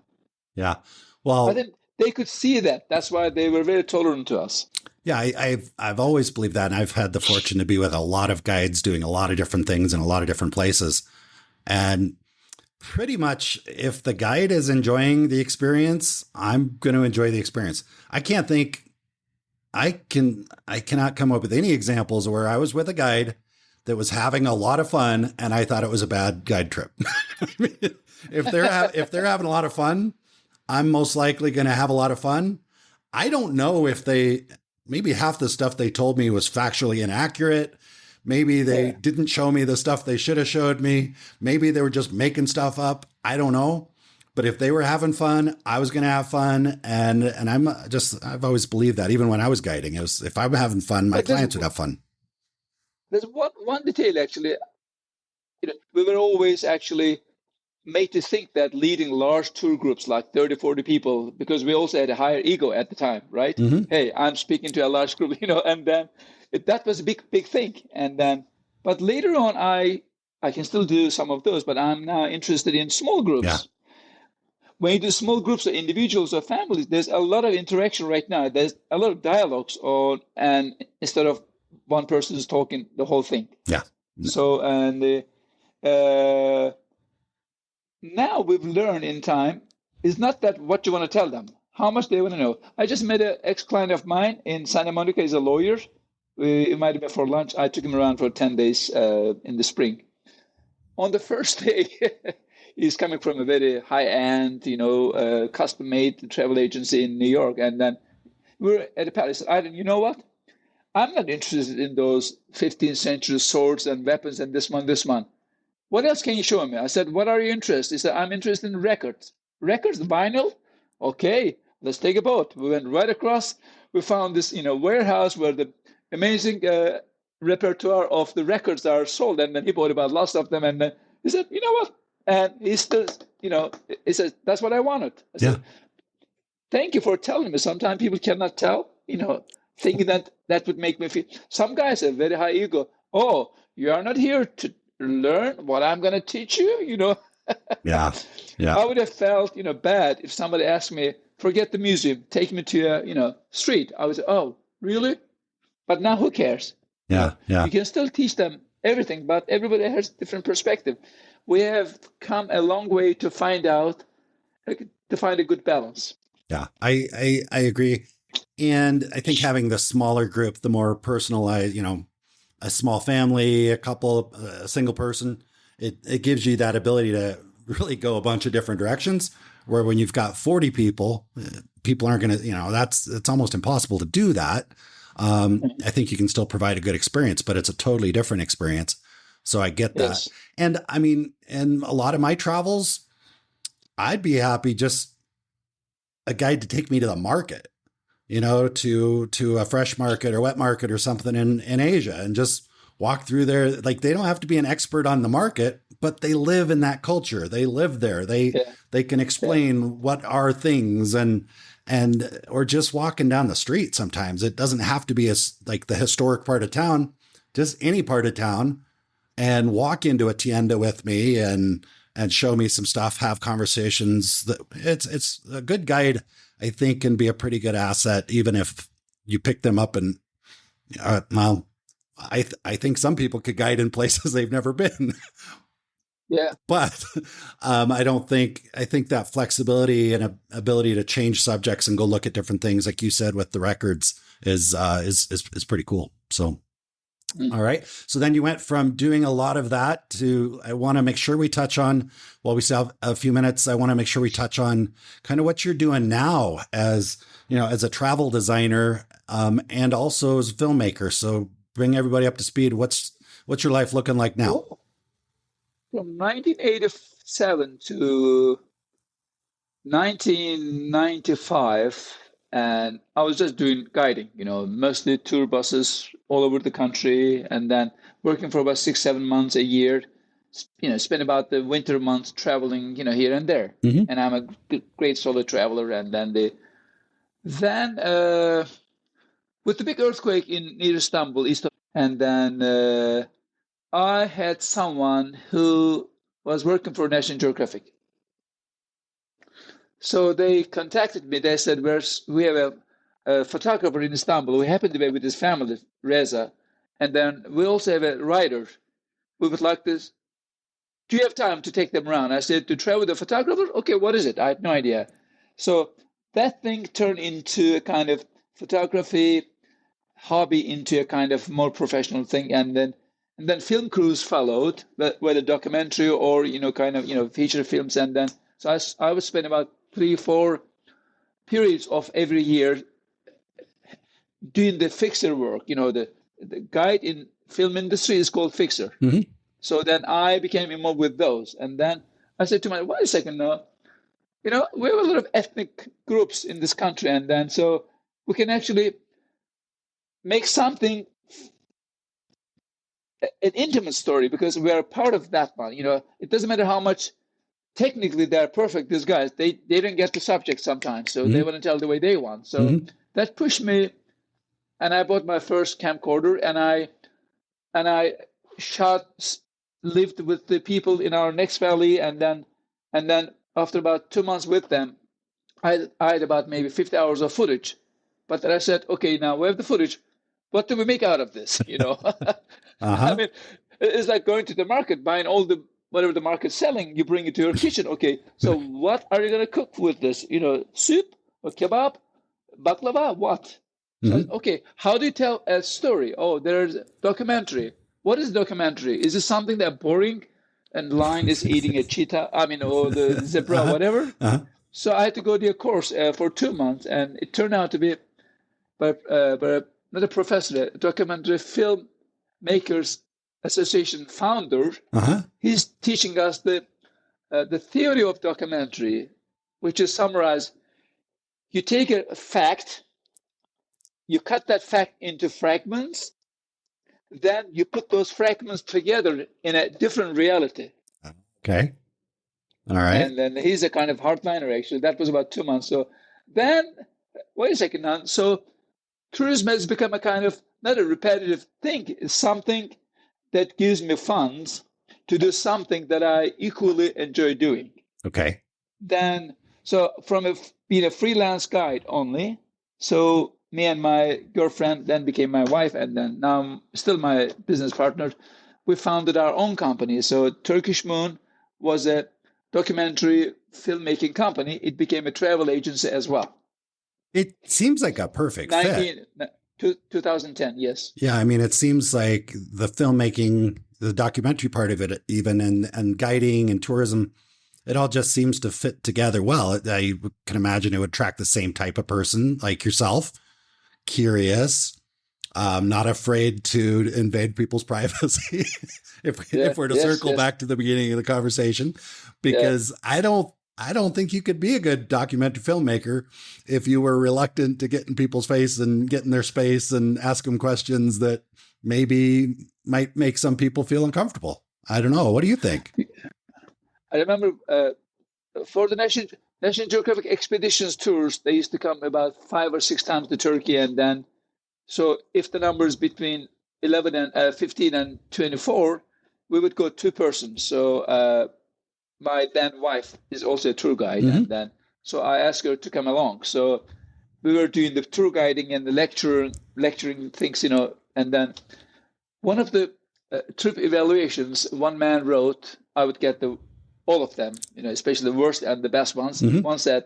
Yeah. I Well, think they could see that. That's why they were very tolerant to us. yeah, I've always believed that. And I've had the fortune to be with a lot of guides doing a lot of different things in a lot of different places. And pretty much if the guide is enjoying the experience, I'm going to enjoy the experience. I cannot come up with any examples where I was with a guide that was having a lot of fun and I thought it was a bad guide trip. If they're having a lot of fun, I'm most likely going to have a lot of fun. I don't know if maybe half the stuff they told me was factually inaccurate. Maybe they didn't show me the stuff they should have showed me. Maybe they were just making stuff up. I don't know. But if they were having fun, I was going to have fun. And I've always believed that even when I was guiding, it was, if I'm having fun, my clients would have fun. There's one detail, actually. We were always actually made to think that leading large tour groups like 30, 40 people, because we also had a higher ego at the time, right? Mm-hmm. Hey, I'm speaking to a large group, and then that was a big thing. And then, but later on, I can still do some of those, but I'm now interested in small groups. Yeah. When you do small groups or individuals or families, there's a lot of interaction right now. There's a lot of dialogues and instead of one person is talking the whole thing. Yeah. So, and now we've learned in time, it's not that what you want to tell them, how much they want to know. I just met an ex-client of mine in Santa Monica. He's a lawyer. We invited him for lunch. I took him around for 10 days in the spring. On the first day, he's coming from a very high-end, custom-made travel agency in New York. And then we were at the palace. Aydin, you know what? I'm not interested in those 15th century swords and weapons and this one. What else can you show me? I said, what are you interested? He said, I'm interested in records. Records, vinyl? Okay, let's take a boat. We went right across. We found this, warehouse where the amazing repertoire of the records are sold. And then he bought about lots of them. And then he said, you know what? And he still, he said, that's what I wanted. I said, thank you for telling me. Sometimes people cannot tell, thinking that would make me feel. Some guys have very high ego. Oh, you are not here to learn what I'm going to teach you, Yeah. I would have felt, bad if somebody asked me, forget the museum, take me to a, street. I would say, oh, really? But now who cares? Yeah. Yeah. You can still teach them everything, but everybody has a different perspective. We have come a long way to find a good balance. Yeah, I agree. And I think having the smaller group, the more personalized, a small family, a couple, a single person, it gives you that ability to really go a bunch of different directions. Where when you've got 40 people, people aren't going to, it's almost impossible to do that. I think you can still provide a good experience, but it's a totally different experience. So I get that. Yes. And I mean, in a lot of my travels, I'd be happy just a guide to take me to the market, to a fresh market or wet market or something in Asia and just walk through there. Like they don't have to be an expert on the market, but they live in that culture. They live there. They can explain what are things or just walking down the street. Sometimes it doesn't have to be like the historic part of town, just any part of town, and walk into a tienda with me and show me some stuff, have conversations. That it's a good guide, I think, can be a pretty good asset, even if you pick them up and, I think some people could guide in places they've never been. Yeah. But I think that flexibility and ability to change subjects and go look at different things, like you said, with the records is pretty cool. So, all right. So then you went from doing a lot of that to, I want to make sure we touch on, while we still have a few minutes, I want to make sure we touch on kind of what you're doing now as, as a travel designer, and also as a filmmaker. So bring everybody up to speed. What's your life looking like now? Well, from 1987 to 1995, and I was just doing guiding, mostly tour buses all over the country, and then working for about 6-7 months a year. Spend about the winter months traveling, here and there. Mm-hmm. And I'm a great solo traveler. And then with the big earthquake near Istanbul, and then I had someone who was working for National Geographic. So they contacted me. They said, we have a photographer in Istanbul. We happen to be with his family, Reza. And then we also have a writer. We would like this. Do you have time to take them around? I said, to travel with a photographer? Okay, what is it? I had no idea. So that thing turned into a kind of photography hobby, into a kind of more professional thing. And then film crews followed, whether documentary or, feature films. And then, so I would spend about 3-4 periods of every year doing the fixer work. The guide in film industry is called fixer. Mm-hmm. So then I became involved with those. And then I said to myself, wait a second now, we have a lot of ethnic groups in this country. And then so we can actually make something, an intimate story, because we are part of that one. It doesn't matter how much technically they're perfect, these guys, they don't get the subject sometimes. So they want to tell the way they want. So that pushed me. And I bought my first camcorder, and I lived with the people in our next valley, and then after about 2 months with them, I had about maybe 50 hours of footage. But then I said, okay, now we have the footage. What do we make out of this? I mean, it's like going to the market, buying whatever the market's selling, you bring it to your kitchen. Okay, so what are you going to cook with this? Soup or kebab, baklava, what? So, okay, how do you tell a story? Oh, there's a documentary. What is documentary? Is it something that boring and lion is eating a cheetah? Or the zebra, whatever. So I had to go to a course for 2 months, and it turned out to be by not a professor, a documentary filmmakers association founder. He's teaching us the theory of documentary, which is summarized. You take a fact, you cut that fact into fragments, then you put those fragments together in a different reality. Okay. All right. And then he's a kind of hardliner, actually. That was about 2 months. So then, wait a second now. So tourism has become a kind of, not a repetitive thing. It's something that gives me funds to do something that I equally enjoy doing. Okay. Then, so from being a freelance guide only, so me and my girlfriend then became my wife, and then now I'm still my business partner. We founded our own company. So Turkishmoon was a documentary filmmaking company. It became a travel agency as well. It seems like a perfect fit. 2010, yes. Yeah, it seems like the filmmaking, the documentary part of it, even, and guiding and tourism, it all just seems to fit together well. I can imagine it would attract the same type of person like yourself. Curious, not afraid to invade people's privacy. if we're to circle back to the beginning of the conversation, because I don't think you could be a good documentary filmmaker if you were reluctant to get in people's face and get in their space and ask them questions that maybe might make some people feel uncomfortable. I don't know. What do you think? I remember for the National Geographic expeditions tours, they used to come about 5 or 6 times to Turkey. And then, so if the number is between 15 and 24, we would go 2 persons. So my then wife is also a tour guide. And then, so I asked her to come along. So we were doing the tour guiding and the lecturing things, and then one of the trip evaluations, one man wrote, I would get all of them, especially the worst and the best ones. One said,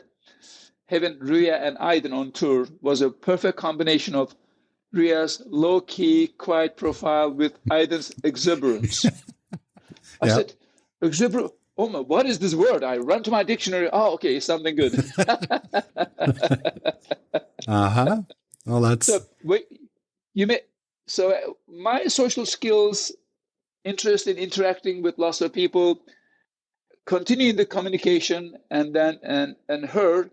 having Rüya and Aydın on tour was a perfect combination of Rüya's low-key, quiet profile with Aydın's exuberance. I said, exuberant. Oh my, what is this word? I run to my dictionary. Oh, okay, it's something good. Well, that's my social skills, interest in interacting with lots of people, continuing the communication, and then and her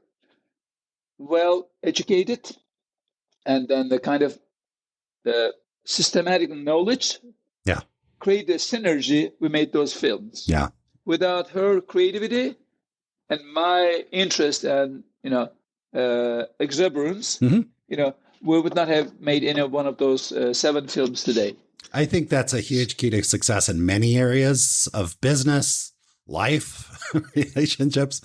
well educated, and then the kind of the systematic knowledge, create the synergy. We made those films. Without her creativity and my interest and exuberance, we would not have made any one of those 7 films today. I think that's a huge key to success in many areas of business, life, relationships,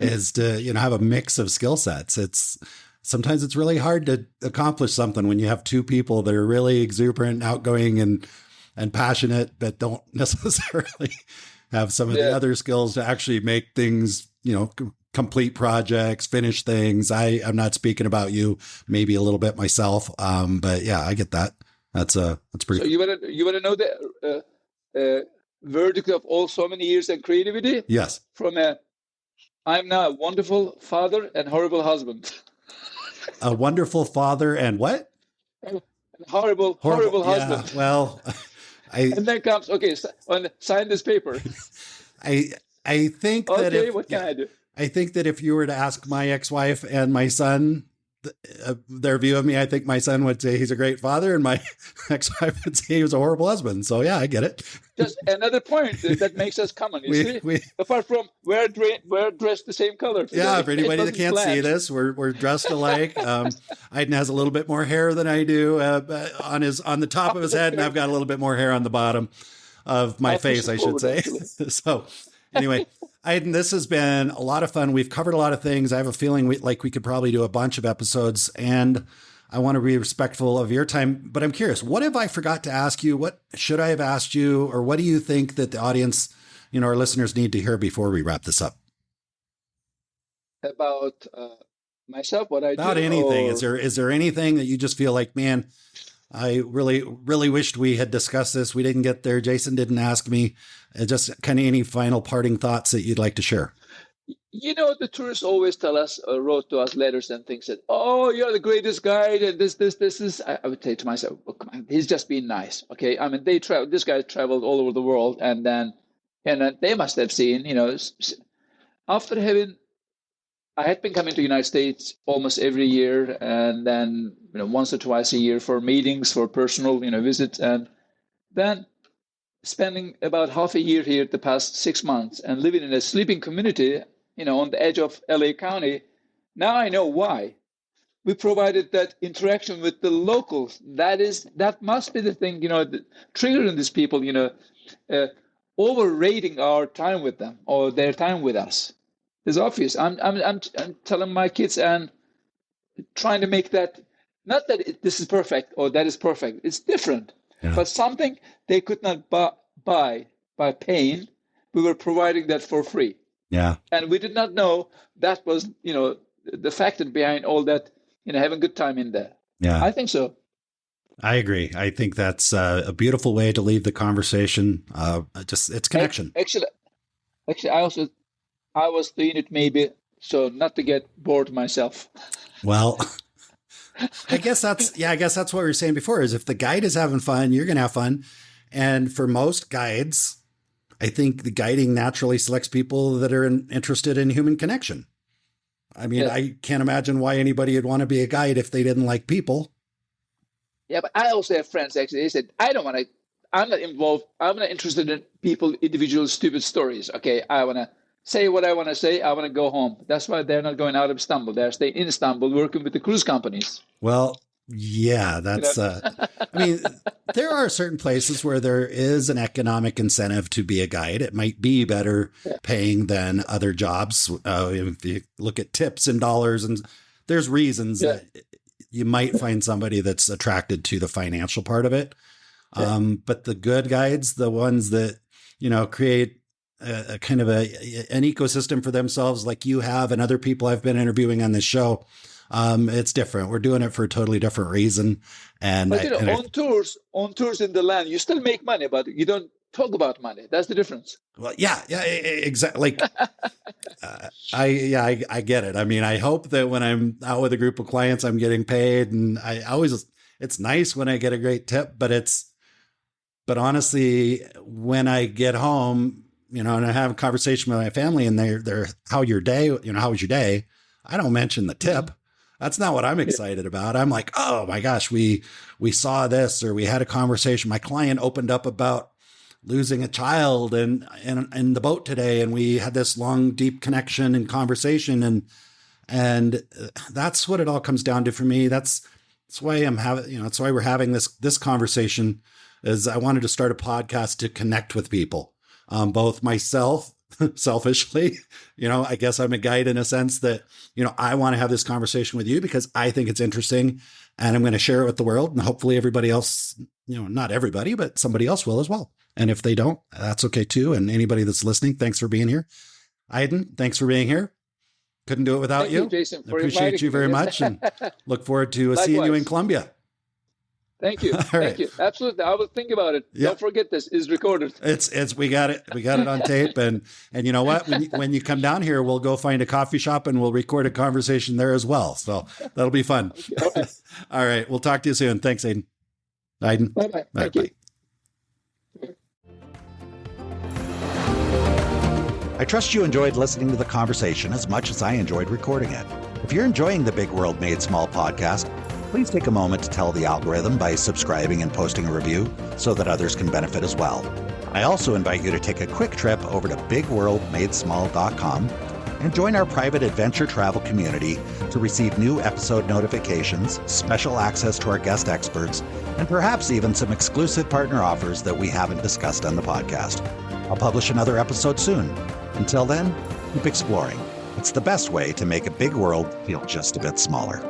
is to have a mix of skill sets. Sometimes it's really hard to accomplish something when you have 2 people that are really exuberant, outgoing, and passionate, but don't necessarily have some of the other skills to actually make things, complete projects, finish things. I'm not speaking about you, maybe a little bit myself. But yeah, I get that. That's pretty. So you want to know the verdict of all so many years and creativity? Yes. I'm now a wonderful father and horrible husband. A wonderful father and what? Horrible husband. Well, and then comes, sign this paper. I think that what can I do? I think that if you were to ask my ex-wife and my son their view of me, I think my son would say he's a great father, and my ex-wife would say he was a horrible husband. So yeah, I get it. Just another point that makes us common. You see? Apart from we're dressed the same color. Yeah, for anybody that can't see this, we're dressed alike. Aydin has a little bit more hair than I do on the top of his head, and I've got a little bit more hair on the bottom of my face, I should say. So anyway, Aydin, this has been a lot of fun. We've covered a lot of things. I have a feeling we could probably do a bunch of episodes, and I want to be respectful of your time. But I'm curious, what have I forgot to ask you? What should I have asked you? Or what do you think that the audience, our listeners need to hear before we wrap this up? About myself, what I do? About anything. Is there anything that you just feel like, man, I really, really wished we had discussed this. We didn't get there. Jason didn't ask me. Just kind of any final parting thoughts that you'd like to share? The tourists always tell us, wrote to us letters and things that, oh, you're the greatest guide. And this is, I would say to myself, oh, come on, he's just being nice. Okay. I mean, this guy traveled all over the world, and then they must have seen, after I had been coming to the United States almost every year, and then, once or twice a year for meetings, for personal, visits, and then spending about half a year here the past 6 months and living in a sleeping community, on the edge of LA County. Now I know why. We provided that interaction with the locals. That must be the thing, triggering these people, overrating our time with them or their time with us. It's obvious. I'm telling my kids and trying to make that, not that this is perfect or that is perfect. It's different. Yeah. But something they could not buy by paying, we were providing that for free. Yeah. And we did not know that was, the factor behind all that, having a good time in there. Yeah. I think so. I agree. I think that's a beautiful way to leave the conversation. It's connection. Actually, I was doing it maybe so not to get bored myself. Well, I guess that's what we were saying before, is if the guide is having fun, you're going to have fun. And for most guides, I think the guiding naturally selects people that are interested in human connection. I mean, I can't imagine why anybody would want to be a guide if they didn't like people. Yeah, but I also have friends, actually, they said, I'm not involved. I'm not interested in individual stupid stories. Okay, I want to say what I want to say. I want to go home. That's why they're not going out of Istanbul. They're staying in Istanbul working with the cruise companies. Well, yeah, that's, I mean, there are certain places where there is an economic incentive to be a guide. It might be better paying than other jobs. If you look at tips in dollars, and there's reasons that you might find somebody that's attracted to the financial part of it. But the good guides, the ones that, create a kind of an ecosystem for themselves like you have and other people I've been interviewing on this show. It's different. We're doing it for a totally different reason. And, but on tours in the land, you still make money, but you don't talk about money. That's the difference. Well, yeah, exactly. Like, I get it. I mean, I hope that when I'm out with a group of clients, I'm getting paid, and it's nice when I get a great tip, but honestly, when I get home, and I have a conversation with my family and they're, how was your day? I don't mention the tip. That's not what I'm excited about. I'm like, oh my gosh, we saw this, or we had a conversation. My client opened up about losing a child and in the boat today. And we had this long, deep connection and conversation. And that's what it all comes down to for me. That's why that's why we're having this conversation, is I wanted to start a podcast to connect with people. Both myself, selfishly, I guess I'm a guide in a sense that, I want to have this conversation with you because I think it's interesting, and I'm going to share it with the world, and hopefully everybody else, not everybody, but somebody else will as well. And if they don't, that's okay too. And anybody that's listening, thanks for being here. Aydin, thanks for being here. Couldn't do it without you. Thank you, Jason, for appreciate you very much, and look forward to seeing you in Colombia. Thank you. Thank you. Absolutely. I will think about it. Yep. Don't forget, this is recorded. We got it on tape. And you know what? When you come down here, we'll go find a coffee shop and we'll record a conversation there as well. So that'll be fun. Okay. All right. We'll talk to you soon. Thanks, Aydin. Aydin. Bye-bye. Thank you. I trust you enjoyed listening to the conversation as much as I enjoyed recording it. If you're enjoying the Big World Made Small podcast, please take a moment to tell the algorithm by subscribing and posting a review so that others can benefit as well. I also invite you to take a quick trip over to bigworldmadesmall.com and join our private adventure travel community to receive new episode notifications, special access to our guest experts, and perhaps even some exclusive partner offers that we haven't discussed on the podcast. I'll publish another episode soon. Until then, keep exploring. It's the best way to make a big world feel just a bit smaller.